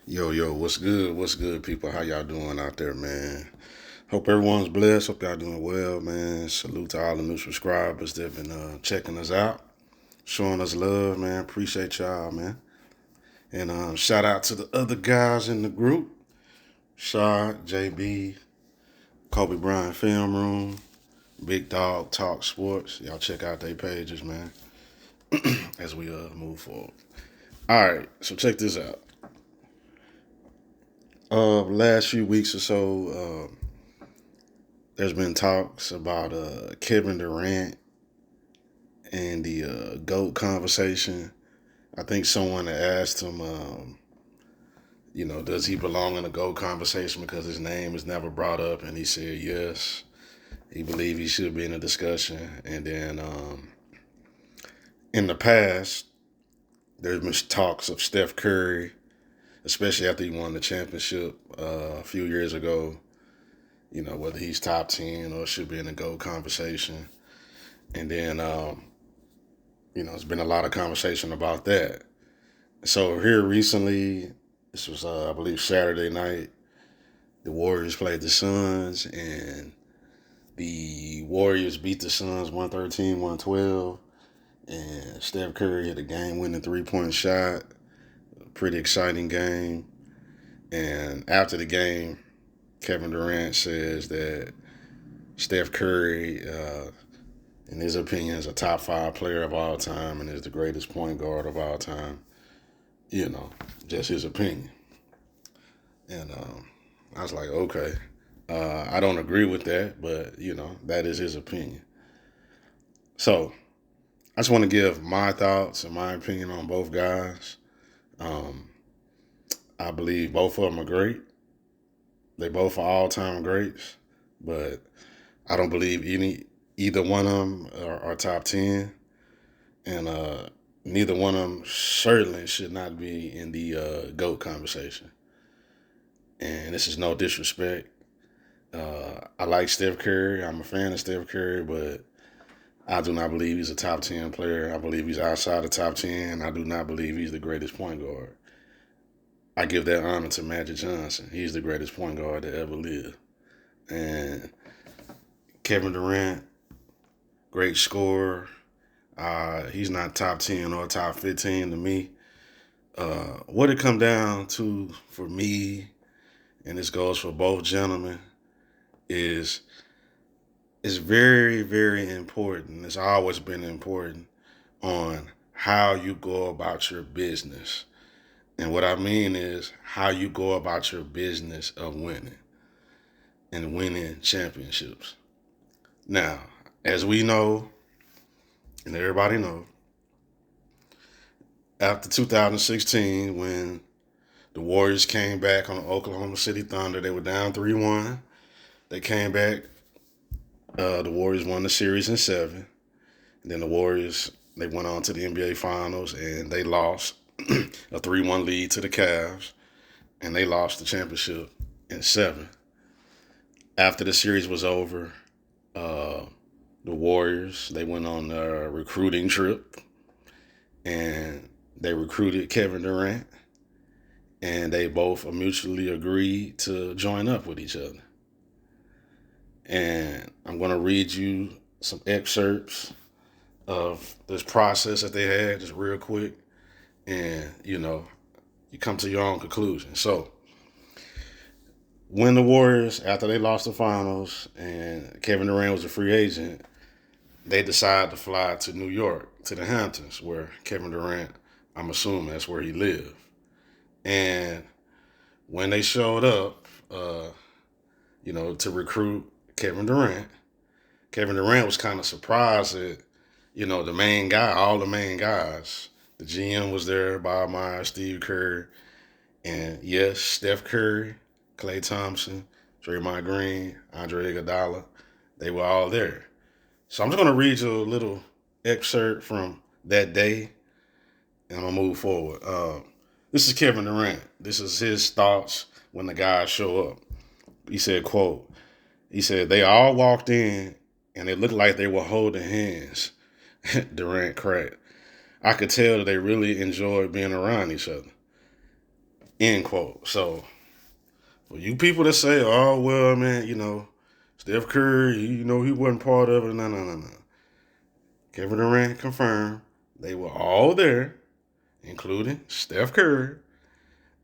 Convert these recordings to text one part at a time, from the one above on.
Yo, what's good? What's good, people? How y'all doing out there, man? Hope everyone's blessed. Hope y'all doing well, man. Salute to all the new subscribers that been checking us out, showing us love, man. Appreciate y'all, man. And shout out to the other guys in the group: Shard, JB, Kobe Bryant Film Room, Big Dog Talk Sports. Y'all check out their pages, man, as we move forward. All right, so check this out. Last few weeks or so, there's been talks about Kevin Durant and the GOAT conversation. I think someone had asked him, does he belong in the GOAT conversation because his name is never brought up? And he said yes. He believed he should be in the discussion. And then in the past, there's been talks of Steph Curry, especially after he won the championship a few years ago. Whether he's top 10 or should be in the GOAT conversation. And then there's been a lot of conversation about that. So here recently, this was I believe Saturday night, the Warriors played the Suns, and the Warriors beat the Suns 113, 112, and Steph Curry hit a game-winning three-point shot. Pretty exciting game. And after the game, Kevin Durant says that Steph Curry, in his opinion, is a top 5 player of all time and is the greatest point guard of all time. You know, just his opinion. And I was like, okay, I don't agree with that, but that is his opinion. So I just want to give my thoughts and my opinion on both guys. Um, I believe both of them are great. They both are all-time greats, but I don't believe either one of them are top 10, and neither one of them certainly should not be in the GOAT conversation. And this is no disrespect. I like Steph Curry. I'm a fan of Steph Curry, but I do not believe he's a top 10 player. I believe he's outside the top 10. I do not believe he's the greatest point guard. I give that honor to Magic Johnson. He's the greatest point guard that ever lived. And Kevin Durant, great scorer. He's not top 10 or top 15 to me. What it come down to for me, and this goes for both gentlemen, is it's very, very important. It's always been important on how you go about your business. And what I mean is how you go about your business of winning and winning championships. Now, as we know, and everybody knows, after 2016, when the Warriors came back on the Oklahoma City Thunder, they were down 3-1. They came back. The Warriors won the series in 7. And then the Warriors, they went on to the NBA Finals, and they lost a 3-1 lead to the Cavs, and they lost the championship in 7. After the series was over, the Warriors, they went on a recruiting trip, and they recruited Kevin Durant, and they both mutually agreed to join up with each other. And I'm going to read you some excerpts of this process that they had, just real quick, and you come to your own conclusion. So, when the Warriors, after they lost the finals and Kevin Durant was a free agent, they decided to fly to New York, to the Hamptons, where Kevin Durant, I'm assuming that's where he lived. And when they showed up, to recruit Kevin Durant, Kevin Durant was kind of surprised that, the main guy, all the main guys, the GM was there, Bob Myers, Steve Kerr, and yes, Steph Curry, Klay Thompson, Draymond Green, Andre Iguodala, they were all there. So I'm just going to read you a little excerpt from that day, and I'm going to move forward. This is Kevin Durant. This is his thoughts when the guys show up. He said, quote, he said, they all walked in, and it looked like they were holding hands. Durant cracked. I could tell that they really enjoyed being around each other. End quote. So for you people that say, oh, well, man, Steph Curry, he wasn't part of it. No, no, no, no. Kevin Durant confirmed they were all there, including Steph Curry,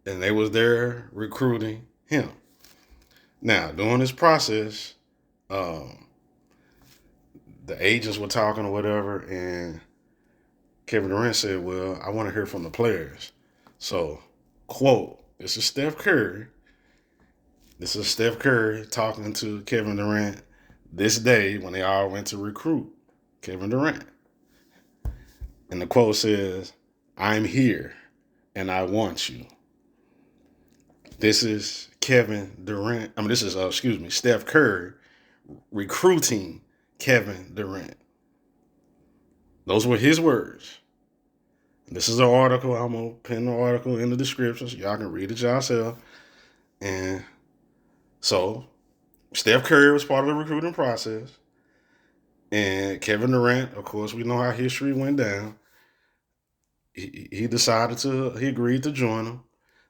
and they was there recruiting him. Now, during this process, um, the agents were talking or whatever, and Kevin Durant said, well, I want to hear from the players. So, quote, this is Steph Curry. This is Steph Curry talking to Kevin Durant this day when they all went to recruit Kevin Durant. And the quote says, I'm here and I want you. This is Kevin Durant. Steph Curry recruiting Kevin Durant. Those were his words. This is an article. I'm going to pin the article in the description so y'all can read it yourself. And so, Steph Curry was part of the recruiting process. And Kevin Durant, of course, we know how history went down. He agreed to join them.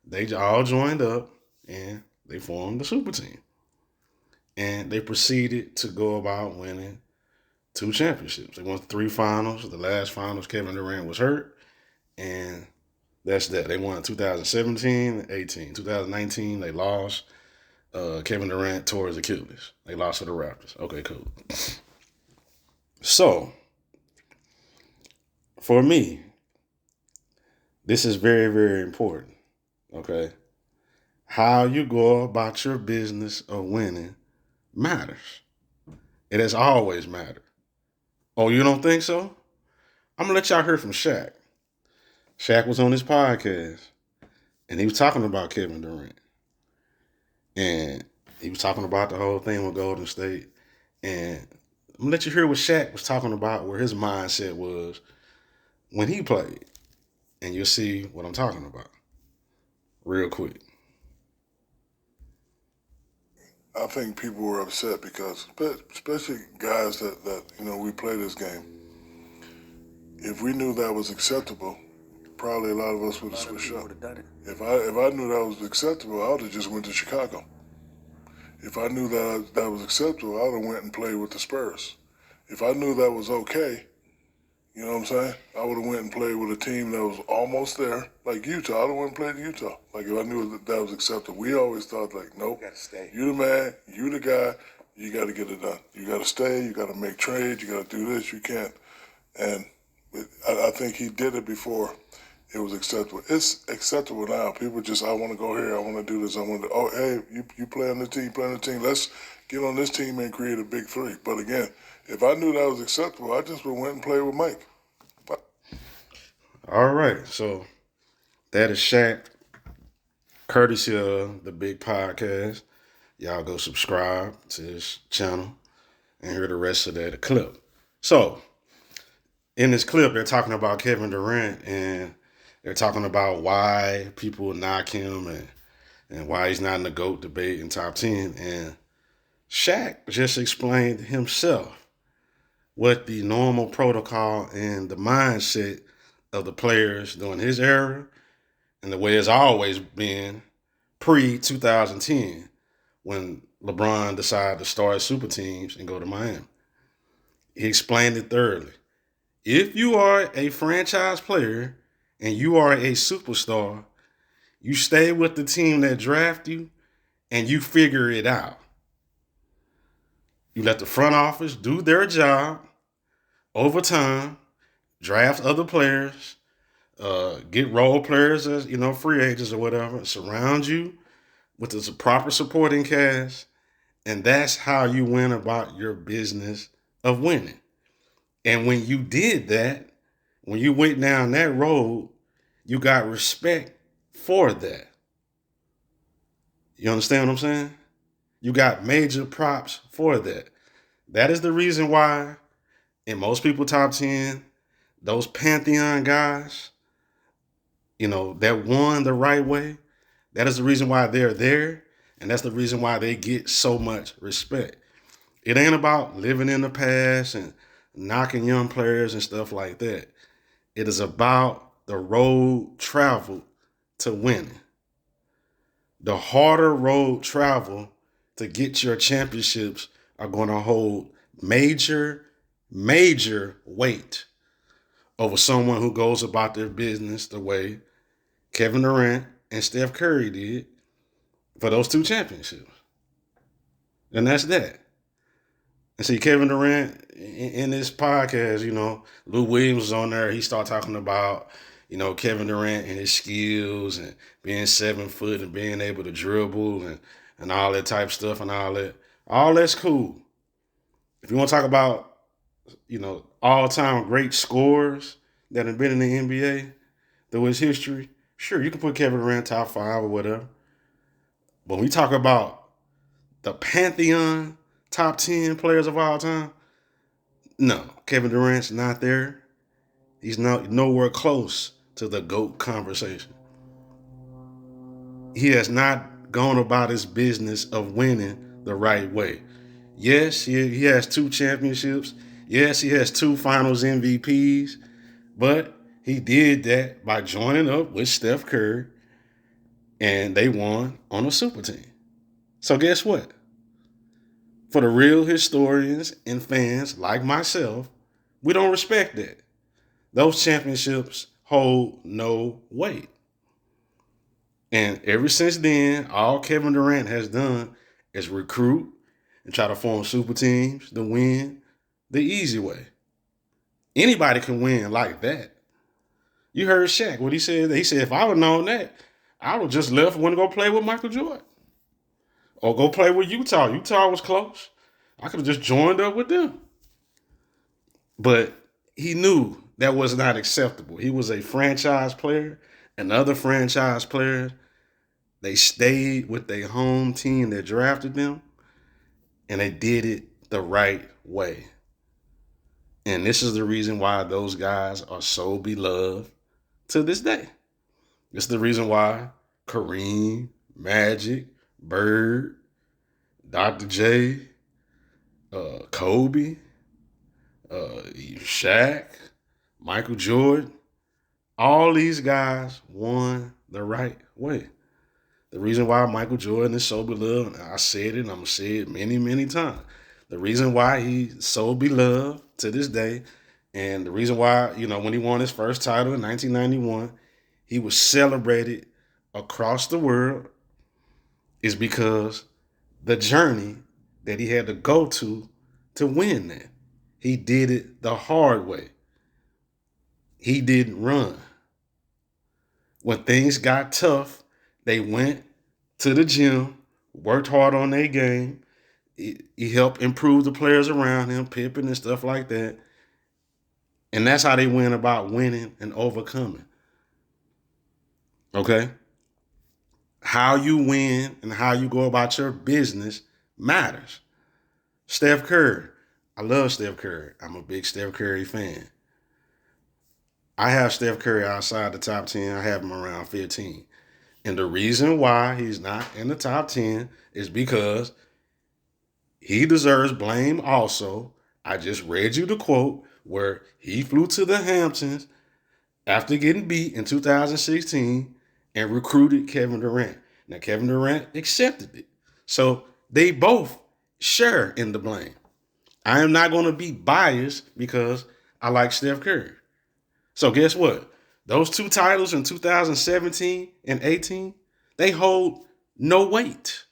They all joined up and they formed the super team. And they proceeded to go about winning 2 championships. They won 3 finals. The last finals, Kevin Durant was hurt. And that's that. They won 2017 and 18. 2019, they lost. Kevin Durant tore his Achilles. They lost to the Raptors. Okay, cool. So, for me, this is very, very important. Okay? How you go about your business of winning matters. It has always mattered. Oh, you don't think so? I'm going to let y'all hear from Shaq. Shaq was on his podcast, and he was talking about Kevin Durant. And he was talking about the whole thing with Golden State. And I'm going to let you hear what Shaq was talking about, where his mindset was when he played. And you'll see what I'm talking about real quick. I think people were upset because, especially guys that we play this game. If we knew that was acceptable, probably a lot of us would have switched up. If I knew that was acceptable, I would have just went to Chicago. If I knew that was acceptable, I would have went and played with the Spurs. If I knew that was okay, you know what I'm saying? I would have went and played with a team that was almost there, like Utah. I would have went and played in Utah. Like if I knew that was acceptable. We always thought like, nope, you the man, you the guy, you got to get it done. You got to stay, you got to make trades, you got to do this, you can't. And I think he did it before it was acceptable. It's acceptable now. People just, I want to go here, I want to do this, I want to, oh, hey, you play on the team, let's get on this team and create a big 3. But again, if I knew that was acceptable, I just would went and played with Mike. All right, so that is Shaq, courtesy of the Big Podcast. Y'all go subscribe to his channel and hear the rest of that clip. So, in this clip, they're talking about Kevin Durant and they're talking about why people knock him and why he's not in the GOAT debate in top 10. And Shaq just explained himself what the normal protocol and the mindset of the players during his era and the way it's always been pre-2010 when LeBron decided to start super teams and go to Miami. He explained it thoroughly. If you are a franchise player and you are a superstar, you stay with the team that drafted you and you figure it out. You let the front office do their job over time, draft other players, get role players as free agents or whatever, surround you with the proper supporting cast, and that's how you went about your business of winning. And when you did that, when you went down that road, you got respect for that. You understand what I'm saying? You got major props for that. That is the reason why in most people top 10, those Pantheon guys, that won the right way, that is the reason why they're there. And that's the reason why they get so much respect. It ain't about living in the past and knocking young players and stuff like that. It is about the road traveled to winning. The harder road travel to get your championships are going to hold major, major weight over someone who goes about their business the way Kevin Durant and Steph Curry did for those two championships. And that's that. And see, Kevin Durant in this podcast, Lou Williams was on there. He started talking about, Kevin Durant and his skills and being 7 foot and being able to dribble and all that type stuff and all that. All that's cool. If you want to talk about, all time great scorers that have been in the NBA through his history, sure, you can put Kevin Durant top 5 or whatever. But when we talk about the pantheon top 10 players of all time, no, Kevin Durant's not there. He's nowhere close to the GOAT conversation. He has not gone about his business of winning the right way. Yes, he has 2 championships. Yes, he has 2 finals MVPs. But he did that by joining up with Steph Curry, and they won on a super team. So guess what? For the real historians and fans like myself, we don't respect that. Those championships hold no weight. And ever since then, all Kevin Durant has done is recruit and try to form super teams to win the easy way. Anybody can win like that. You heard Shaq, what he said. He said, if I would have known that, I would have just left and went to go play with Michael Jordan. Or go play with Utah. Utah was close. I could have just joined up with them. But he knew that was not acceptable. He was a franchise player, and other franchise players, they stayed with their home team that drafted them, and they did it the right way. And this is the reason why those guys are so beloved to this day. This is the reason why Kareem, Magic, Bird, Dr. J, Kobe, Shaq, Michael Jordan, all these guys won the right way. The reason why Michael Jordan is so beloved, I said it and I'm going to say it many, many times. The reason why he's so beloved to this day, and the reason why, when he won his first title in 1991, he was celebrated across the world, is because the journey that he had to go to win that. He did it the hard way. He didn't run. When things got tough, they went to the gym, worked hard on their game. He helped improve the players around him, Pippen and stuff like that. And that's how they went about winning and overcoming. Okay? How you win and how you go about your business matters. Steph Curry. I love Steph Curry. I'm a big Steph Curry fan. I have Steph Curry outside the top 10. I have him around 15. And the reason why he's not in the top 10 is because he deserves blame also. I just read you the quote where he flew to the Hamptons after getting beat in 2016 and recruited Kevin Durant. Now, Kevin Durant accepted it. So they both share in the blame. I am not going to be biased because I like Steph Curry. So guess what? Those 2 titles in 2017 and 18, they hold no weight.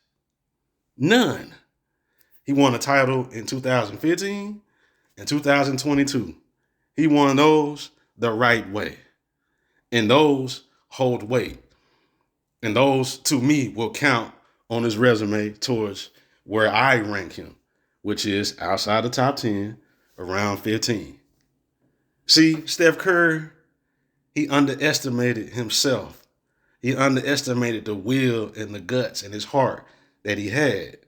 None. He won a title in 2015 and 2022. He won those the right way. And those hold weight. And those, to me, will count on his resume towards where I rank him, which is outside the top 10, around 15. See, Steph Curry, he underestimated himself. He underestimated the will and the guts and his heart that he had.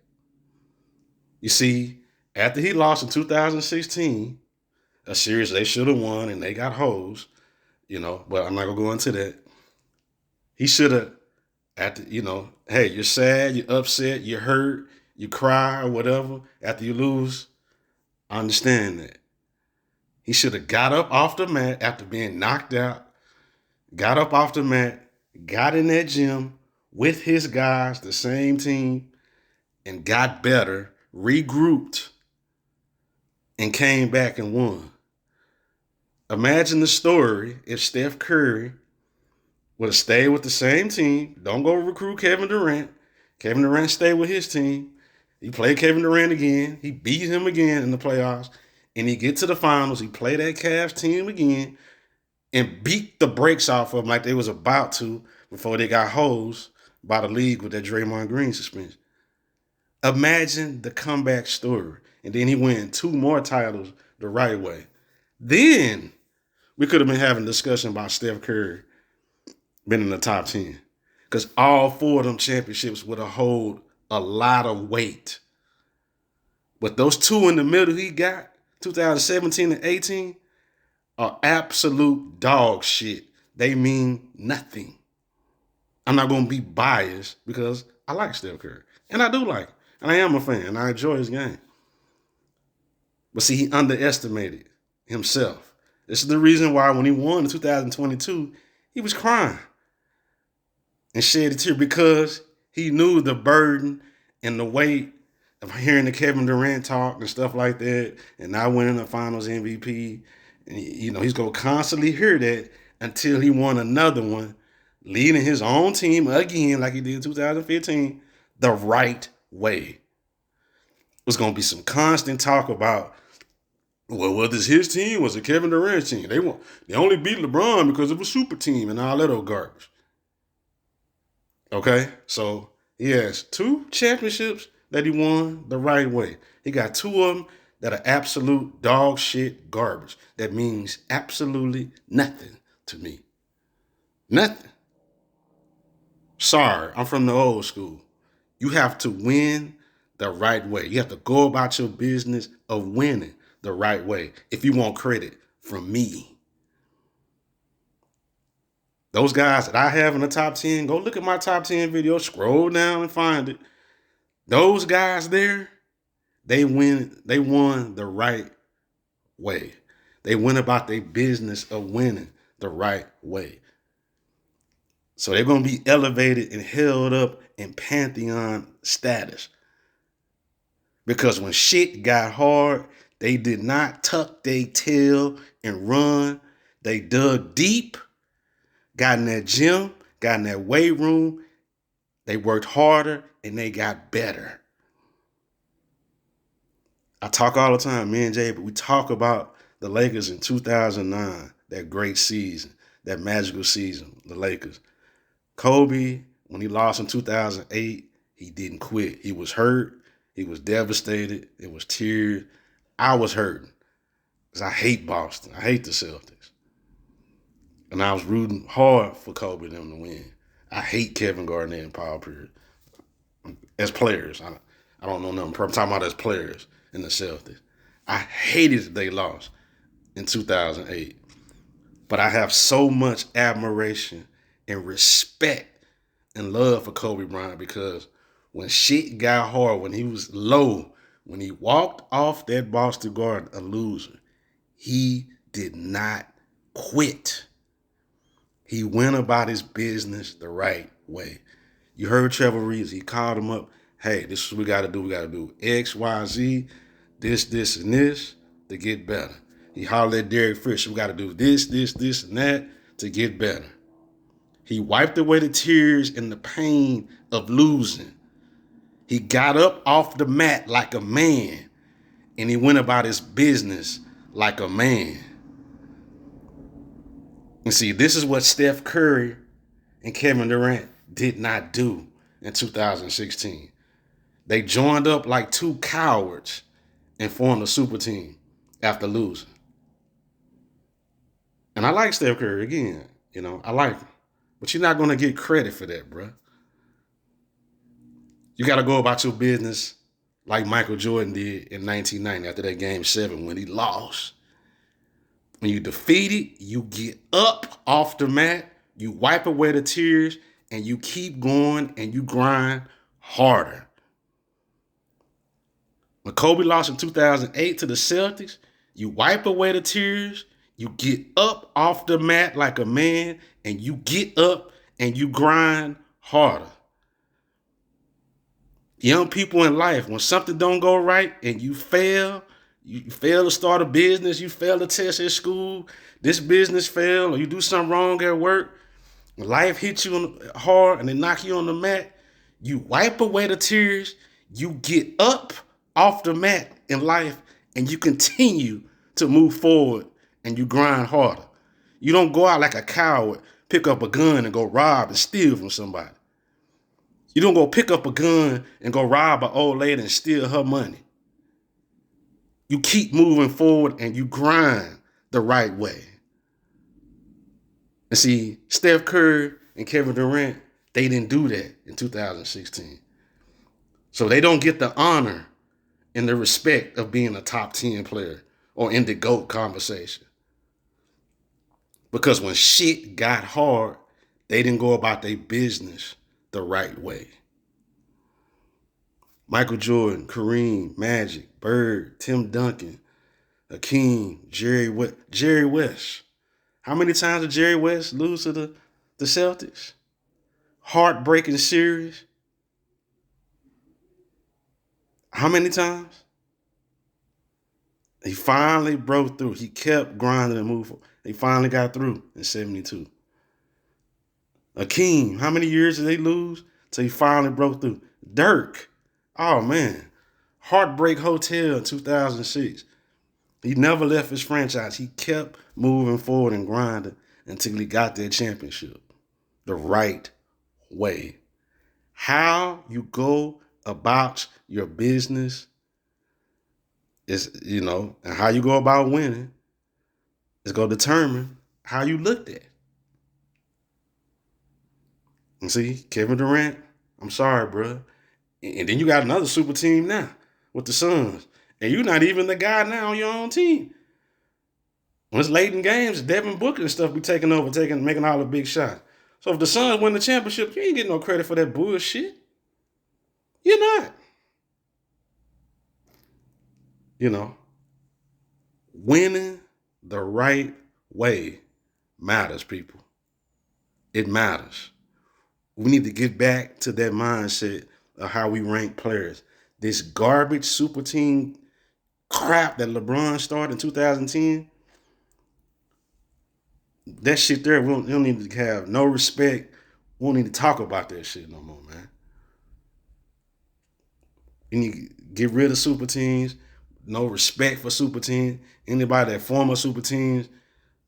You see, after he lost in 2016, a series they should have won and they got hosed, but I'm not going to go into that. He should have, hey, you're sad, you're upset, you're hurt, you cry or whatever after you lose. I understand that. He should have got up off the mat after being knocked out, got up off the mat, got in that gym, with his guys, the same team, and got better, regrouped, and came back and won. Imagine the story if Steph Curry would have stayed with the same team. Don't go recruit Kevin Durant. Kevin Durant stayed with his team. He played Kevin Durant again. He beat him again in the playoffs. And he get to the finals. He played that Cavs team again and beat the brakes off of them like they was about to before they got hosed by the league with that Draymond Green suspension. Imagine the comeback story. And then he win 2 more titles the right way. Then we could have been having a discussion about Steph Curry being in the top 10. Because all 4 of them championships would have hold a lot of weight. But those 2 in the middle he got, 2017 and 18, are absolute dog shit. They mean nothing. I'm not going to be biased because I like Steph Curry. And I do like him. And I am a fan. And I enjoy his game. But see, he underestimated himself. This is the reason why when he won in 2022, he was crying and shed a tear because he knew the burden and the weight of hearing the Kevin Durant talk and stuff like that and not winning the finals MVP. And, he's going to constantly hear that until he won another one, leading his own team again like he did in 2015 the right way. There's going to be some constant talk about, well, was this his team? Was it Kevin Durant's team? They only beat LeBron because it was a super team and all that old garbage. Okay, so he has 2 championships that he won the right way. He got 2 of them that are absolute dog shit garbage. That means absolutely nothing to me. Nothing. Sorry, I'm from the old school. You have to win the right way. You have to go about your business of winning the right way if you want credit from me. Those guys that I have in the top 10, go look at my top 10 video, scroll down and find it. Those guys there, they won the right way. They went about their business of winning the right way. So they're going to be elevated and held up in Pantheon status. Because when shit got hard, they did not tuck their tail and run. They dug deep, got in that gym, got in that weight room. They worked harder and they got better. I talk all the time, me and Jay, but we talk about the Lakers in 2009, that great season, that magical season, the Lakers. Kobe, when he lost in 2008, he didn't quit. He was hurt. He was devastated. It was tears. I was hurting because I hate Boston. I hate the Celtics. And I was rooting hard for Kobe and them to win. I hate Kevin Garnett and Paul Pierce as players. I don't know nothing. I'm talking about as players in the Celtics. I hated that they lost in 2008. But I have so much admiration and respect and love for Kobe Bryant because when shit got hard, when he was low, when he walked off that Boston Garden a loser, he did not quit. He went about his business the right way. You heard Trevor Reeves. He called him up. Hey, this is what we got to do. We got to do X, Y, Z, this, and this to get better. He hollered at Derek Fisher. We got to do this, and that to get better. He wiped away the tears and the pain of losing. He got up off the mat like a man, and he went about his business like a man. And see, this is what Steph Curry and Kevin Durant did not do in 2016. They joined up like 2 cowards and formed a super team after losing. And I like Steph Curry again. I like him. But you're not going to get credit for that, bro. You got to go about your business like Michael Jordan did in 1990 after that Game 7 when he lost. When you defeated, you get up off the mat, you wipe away the tears, and you keep going and you grind harder. When Kobe lost in 2008 to the Celtics, you wipe away the tears, you get up off the mat like a man, and you get up and you grind harder. Young people in life, when something don't go right and you fail to start a business, you fail to test at school, this business fail, or you do something wrong at work, when life hits you hard and they knock you on the mat, you wipe away the tears, you get up off the mat in life, and you continue to move forward and you grind harder. You don't go out like a coward, pick up a gun and go rob and steal from somebody. You don't go pick up a gun and go rob an old lady and steal her money. You keep moving forward and you grind the right way. And see, Steph Curry and Kevin Durant, they didn't do that in 2016. So they don't get the honor and the respect of being a top 10 player or in the GOAT conversation. Because when shit got hard, they didn't go about their business the right way. Michael Jordan, Kareem, Magic, Bird, Tim Duncan, Hakeem, Jerry West. How many times did Jerry West lose to the Celtics? Heartbreaking series. How many times? He finally broke through. He kept grinding and moving. He finally got through in 72. Hakeem, how many years did they lose till he finally broke through? Dirk, oh man, Heartbreak Hotel in 2006. He never left his franchise. He kept moving forward and grinding until he got that championship the right way. How you go about your business is, and how you go about winning is going to determine how you looked at. And see, Kevin Durant, I'm sorry, bro. And then you got another super team now with the Suns. And you're not even the guy now on your own team. When it's late in games, Devin Booker and stuff be taking over, making all the big shots. So if the Suns win the championship, you ain't getting no credit for that bullshit. You're not. Winning the right way matters, people. It matters. We need to get back to that mindset of how we rank players. This garbage super team crap that LeBron started in 2010, that shit there, we don't need to have no respect. We don't need to talk about that shit no more, man. You need to get rid of super teams. No respect for super teams. Anybody that former super teams,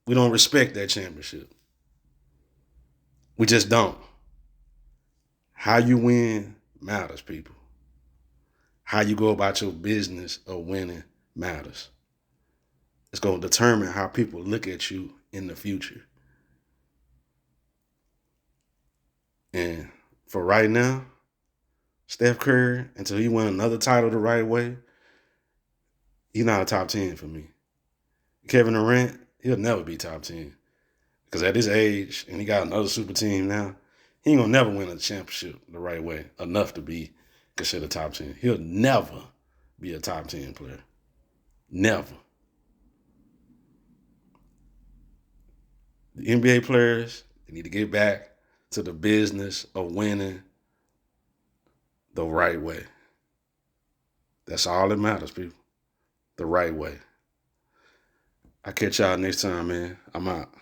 we don't respect that championship. We just don't. How you win matters, people. How you go about your business of winning matters. It's going to determine how people look at you in the future. And for right now, Steph Curry, until he win another title the right way, he's not a top 10 for me. Kevin Durant, he'll never be top 10. Because at his age, and he got another super team now, he ain't going to never win a championship the right way, enough to be considered top 10. He'll never be a top 10 player. Never. The NBA players, they need to get back to the business of winning the right way. That's all that matters, people. The right way. I'll catch y'all next time, man. I'm out.